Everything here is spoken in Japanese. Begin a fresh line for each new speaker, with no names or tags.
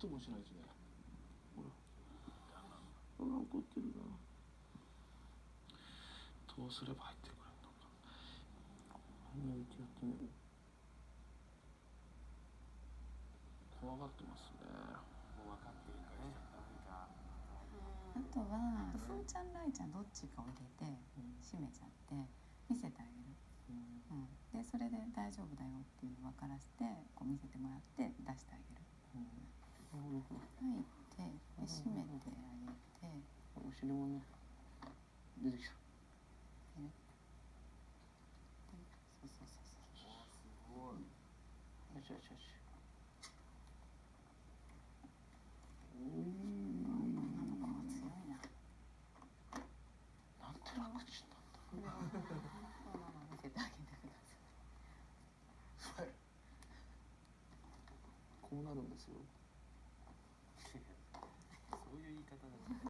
ともしないですね。
ほら怒ってるな。
どうすれば入ってくるのか。
何やってみる。
怖がってますね。
もう分かってるからしちゃった方が
あとはふーちゃんらいちゃんどっちかを入れて閉めちゃって見せてあげる、でそれで大丈夫だよっていうのを分からせてこう見せてもらって出してあげる、入ってで閉めてあげて
お尻もね出てきた。
そうそうそうそう。
すごい。
よしよしよし。
女の子は強いな。
なんて楽ちんなんだ。
まあ見せてあげてください。
こうなるんですよ。